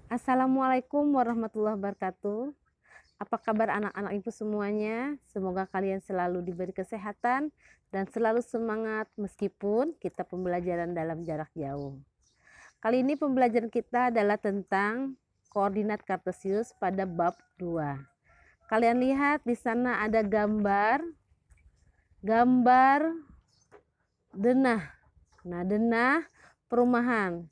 Assalamualaikum warahmatullahi wabarakatuh. Apa kabar anak-anak ibu semuanya? Semoga kalian selalu diberi kesehatan dan selalu semangat meskipun kita pembelajaran dalam jarak jauh. Kali ini pembelajaran kita adalah tentang koordinat kartesius pada bab 2. Kalian lihat di sana ada gambar denah. Nah, denah perumahan.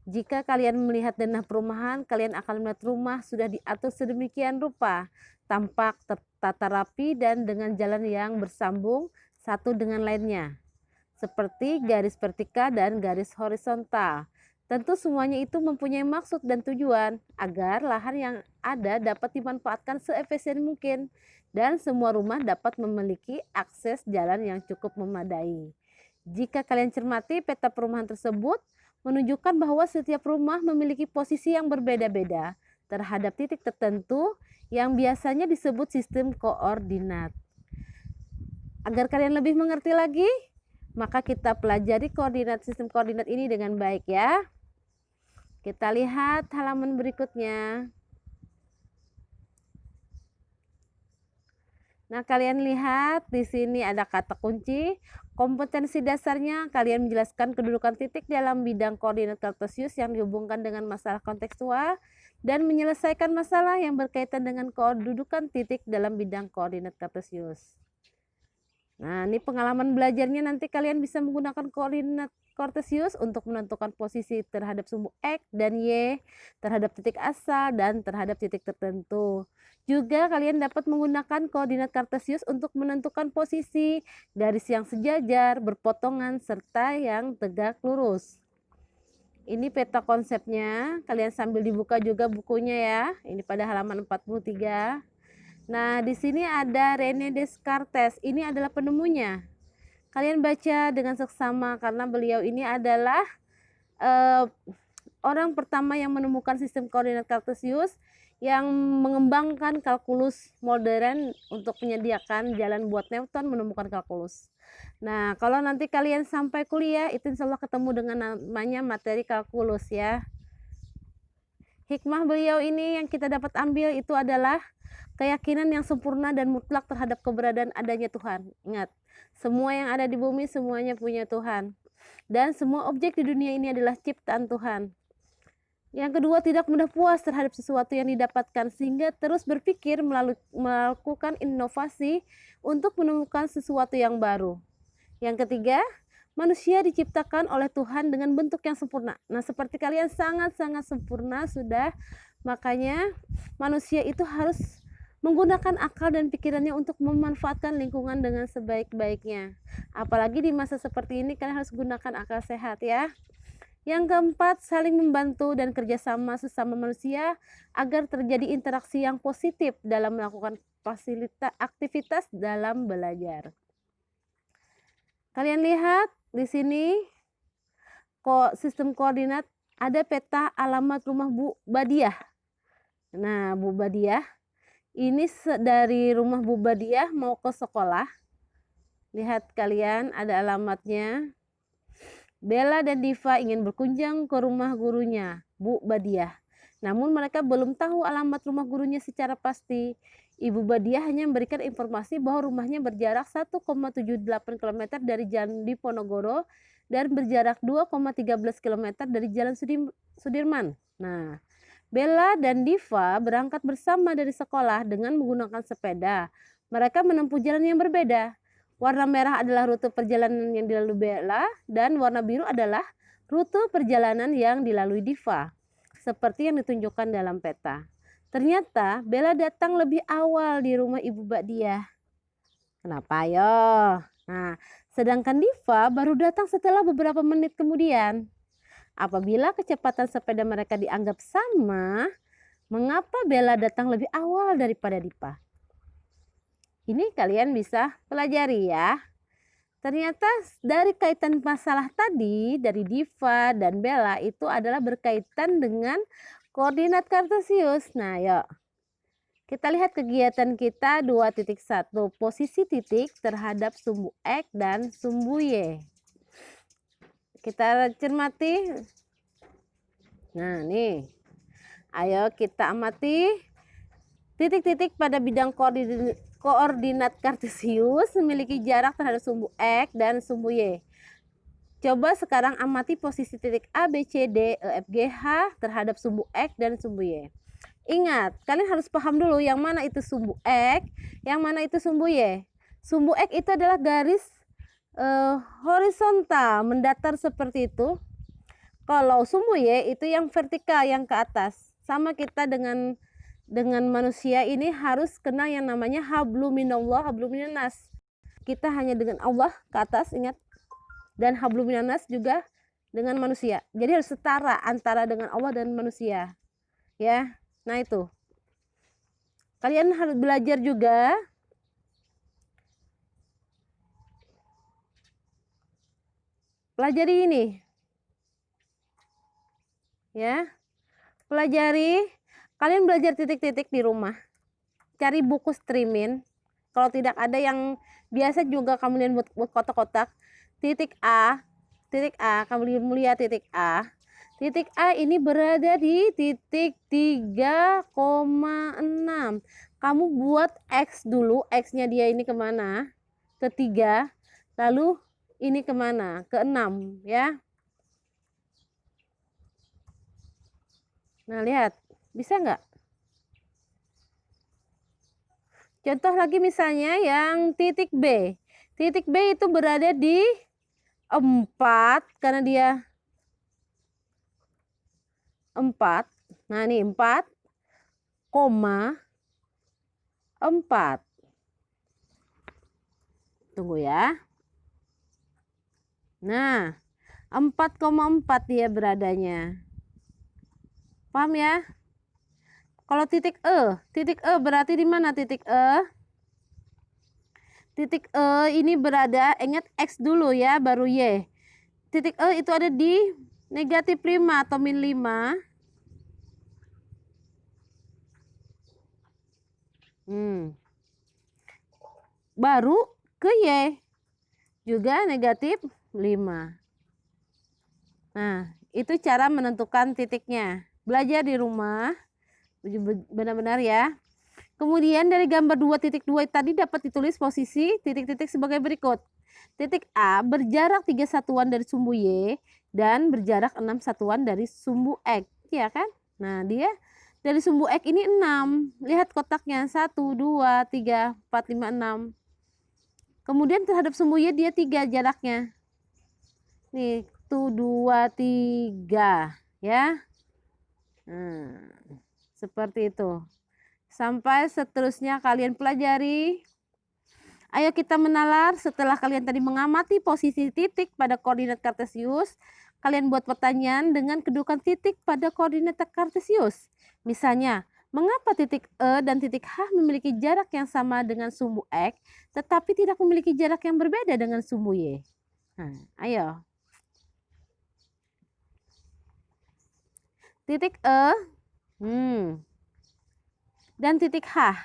Jika kalian melihat denah perumahan, kalian akan melihat rumah sudah diatur sedemikian rupa, tampak tertata rapi dan dengan jalan yang bersambung satu dengan lainnya, seperti garis vertikal dan garis horizontal. Tentu semuanya itu mempunyai maksud dan tujuan agar lahan yang ada dapat dimanfaatkan seefisien mungkin dan semua rumah dapat memiliki akses jalan yang cukup memadai. Jika kalian cermati peta perumahan tersebut, menunjukkan bahwa setiap rumah memiliki posisi yang berbeda-beda terhadap titik tertentu yang biasanya disebut sistem koordinat. Agar kalian lebih mengerti lagi, maka kita pelajari sistem koordinat ini dengan baik ya. Kita lihat halaman berikutnya. Nah, kalian lihat di sini ada kata kunci. Kompetensi dasarnya kalian menjelaskan kedudukan titik dalam bidang koordinat kartesius yang dihubungkan dengan masalah kontekstual dan menyelesaikan masalah yang berkaitan dengan kedudukan titik dalam bidang koordinat kartesius. Nah, ini pengalaman belajarnya, nanti kalian bisa menggunakan koordinat kartesius untuk menentukan posisi terhadap sumbu X dan Y, terhadap titik asal dan terhadap titik tertentu. Juga kalian dapat menggunakan koordinat kartesius untuk menentukan posisi garis yang sejajar, berpotongan, serta yang tegak lurus. Ini peta konsepnya, kalian sambil dibuka juga bukunya ya. Ini pada halaman 43. Nah, di sini ada René Descartes. Ini adalah penemunya. Kalian baca dengan seksama karena beliau ini adalah orang pertama yang menemukan sistem koordinat kartesius yang mengembangkan kalkulus modern untuk menyediakan jalan buat Newton menemukan kalkulus. Nah, kalau nanti kalian sampai kuliah, itu insya Allah ketemu dengan namanya materi kalkulus ya. Hikmah beliau ini yang kita dapat ambil itu adalah keyakinan yang sempurna dan mutlak terhadap keberadaan adanya Tuhan. Ingat, semua yang ada di bumi semuanya punya Tuhan. Dan semua objek di dunia ini adalah ciptaan Tuhan. Yang kedua, tidak mudah puas terhadap sesuatu yang didapatkan sehingga terus berpikir melakukan inovasi untuk menemukan sesuatu yang baru. Yang ketiga, manusia diciptakan oleh Tuhan dengan bentuk yang sempurna. Nah, seperti kalian sangat-sangat sempurna sudah, makanya manusia itu harus menggunakan akal dan pikirannya untuk memanfaatkan lingkungan dengan sebaik-baiknya. Apalagi di masa seperti ini kalian harus gunakan akal sehat ya. Yang keempat, saling membantu dan kerjasama sesama manusia agar terjadi interaksi yang positif dalam melakukan aktivitas dalam belajar. Kalian lihat di sini sistem koordinat ada peta alamat rumah Bu Badiah. Nah, Bu Badiah ini dari rumah Bu Badiah mau ke sekolah. Lihat kalian ada alamatnya. Bella dan Diva ingin berkunjung ke rumah gurunya, Bu Badiah. Namun mereka belum tahu alamat rumah gurunya secara pasti. Ibu Badiah hanya memberikan informasi bahwa rumahnya berjarak 1,78 km dari Jalan Diponegoro dan berjarak 2,13 km dari Jalan Sudirman. Nah, Bella dan Diva berangkat bersama dari sekolah dengan menggunakan sepeda. Mereka menempuh jalan yang berbeda. Warna merah adalah rute perjalanan yang dilalui Bella dan warna biru adalah rute perjalanan yang dilalui Diva, seperti yang ditunjukkan dalam peta. Ternyata Bella datang lebih awal di rumah Ibu Badiah. Kenapa yo? Nah, sedangkan Diva baru datang setelah beberapa menit kemudian. Apabila kecepatan sepeda mereka dianggap sama, mengapa Bella datang lebih awal daripada Diva? Ini kalian bisa pelajari ya. Ternyata dari kaitan masalah tadi, dari Diva dan Bella itu adalah berkaitan dengan koordinat kartesius. Nah, yuk. Kita lihat kegiatan kita 2.1, posisi titik terhadap sumbu X dan sumbu Y. Kita cermati. Nah, nih. Ayo kita amati titik-titik pada bidang koordinat kartesius memiliki jarak terhadap sumbu X dan sumbu Y. Coba sekarang amati posisi titik A, B, C, D, E, F, G, H terhadap sumbu X dan sumbu Y. Ingat, kalian harus paham dulu yang mana itu sumbu X, yang mana itu sumbu Y. Sumbu X itu adalah garis horizontal mendatar seperti itu. Kalau sumbu Y itu yang vertikal, yang ke atas. Sama kita dengan manusia ini harus kenal yang namanya hablum minallah, hablum minannas. Kita hanya dengan Allah ke atas, ingat. Dan hablum minannas juga dengan manusia. Jadi harus setara antara dengan Allah dan manusia. Ya. Nah itu. Kalian harus belajar juga pelajari ini. Ya. Pelajari, kalian belajar titik-titik di rumah. Cari buku streaming. Kalau tidak ada yang biasa juga kamu lihat buat kotak-kotak. Titik A, kamu lihat titik A. Titik A ini berada di titik 3,6. Kamu buat X dulu, X-nya dia ini kemana? Ke 3, lalu ini kemana? Ke 6, ya. Nah, lihat. Bisa nggak? Contoh lagi misalnya yang titik B. Titik B itu berada di 4, karena dia 4. Nah, ini 4,4. Tunggu ya. Nah, 4,4 dia beradanya. Paham ya? Kalau titik E berarti di mana titik E? Titik E ini berada, ingat X dulu ya, baru Y. Titik E itu ada di negatif 5 atau min 5. Baru ke Y juga negatif 5. Nah, itu cara menentukan titiknya. Belajar di rumah benar-benar ya. Kemudian dari gambar 2.2 tadi dapat ditulis posisi titik-titik sebagai berikut. Titik A berjarak 3 satuan dari sumbu Y dan berjarak 6 satuan dari sumbu X, ya kan? Nah, dia dari sumbu X ini 6. Lihat kotaknya, 1, 2, 3, 4, 5, 6. Kemudian terhadap sumbu Y dia 3 jaraknya. Nih, 1, 2, 3, ya. Nah, seperti itu. Sampai seterusnya kalian pelajari. Ayo kita menalar setelah kalian tadi mengamati posisi titik pada koordinat kartesius. Kalian buat pertanyaan dengan kedudukan titik pada koordinat kartesius. Misalnya, mengapa titik E dan titik H memiliki jarak yang sama dengan sumbu X, tetapi tidak memiliki jarak yang berbeda dengan sumbu Y? Nah, ayo. Titik E dan titik H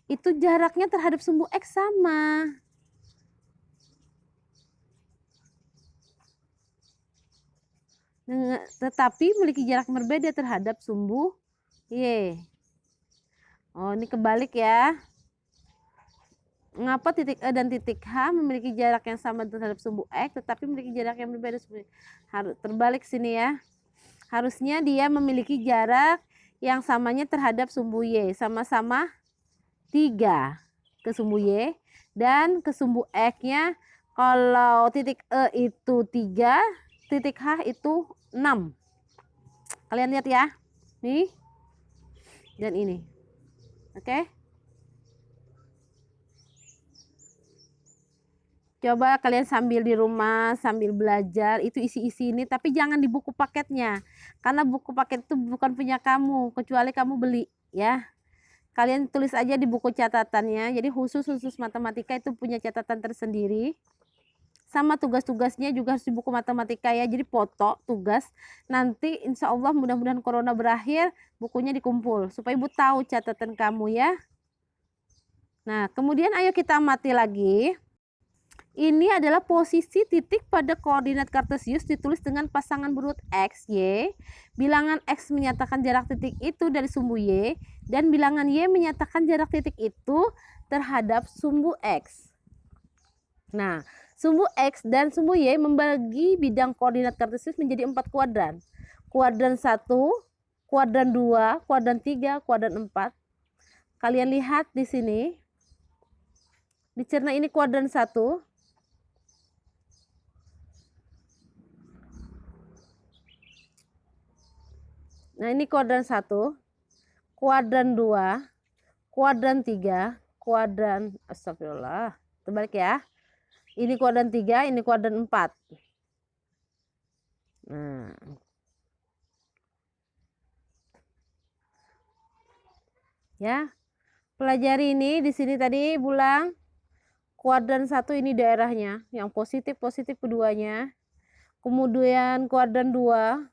itu jaraknya terhadap sumbu X sama. Tetapi memiliki jarak berbeda terhadap sumbu Y. Oh, ini kebalik ya. Mengapa titik E dan titik H memiliki jarak yang sama terhadap sumbu X, tetapi memiliki jarak yang berbeda? Harus terbalik sini ya. Harusnya dia memiliki jarak yang samanya terhadap sumbu Y. Sama-sama 3 ke sumbu Y. Dan ke sumbu X-nya, kalau titik E itu 3, titik H itu 6. Kalian lihat ya. Nih. Dan ini. Oke. Coba kalian sambil di rumah, sambil belajar, itu isi-isi ini, tapi jangan di buku paketnya. Karena buku paket itu bukan punya kamu, kecuali kamu beli, ya. Kalian tulis aja di buku catatannya. Jadi khusus matematika itu punya catatan tersendiri. Sama tugas-tugasnya juga harus di buku matematika ya. Jadi foto tugas. Nanti insya Allah mudah-mudahan corona berakhir, bukunya dikumpul. Supaya ibu tahu catatan kamu ya. Nah, kemudian ayo kita amati lagi. Ini adalah posisi titik pada koordinat kartesius ditulis dengan pasangan berurut X, Y. Bilangan X menyatakan jarak titik itu dari sumbu Y, dan bilangan Y menyatakan jarak titik itu terhadap sumbu X. Nah, sumbu X dan sumbu Y membagi bidang koordinat kartesius menjadi 4 kuadran. Kuadran 1, kuadran 2, kuadran 3, kuadran 4. Kalian lihat di sini. Di cerna ini kuadran 1. Nah, ini kuadran 1, kuadran 2, kuadran 3, kuadran, astagfirullah, terbalik ya. Ini kuadran 3, ini kuadran 4. Nah. Ya. Pelajari ini di sini tadi bilang kuadran 1 ini daerahnya, yang positif keduanya. Kemudian kuadran 2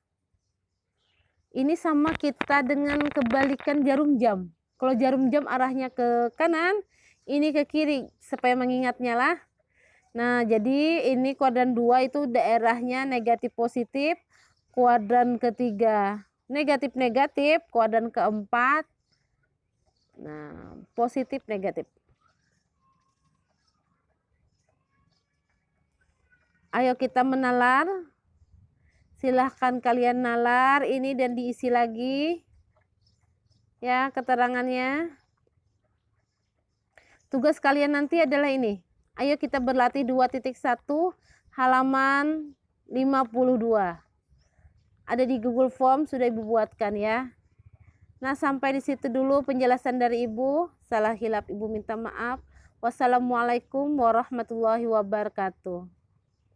ini sama kita dengan kebalikan jarum jam. Kalau jarum jam arahnya ke kanan, ini ke kiri, supaya mengingatnya lah. Nah, jadi ini kuadran 2 itu daerahnya negatif positif, kuadran ketiga negatif negatif, kuadran keempat, nah, positif negatif. Ayo kita menalar. Silahkan kalian nalar ini dan diisi lagi ya keterangannya. Tugas kalian nanti adalah ini. Ayo kita berlatih 2.1 halaman 52. Ada di Google Form, sudah Ibu buatkan ya. Nah, sampai di situ dulu penjelasan dari Ibu. Salah hilap Ibu minta maaf. Wassalamualaikum warahmatullahi wabarakatuh.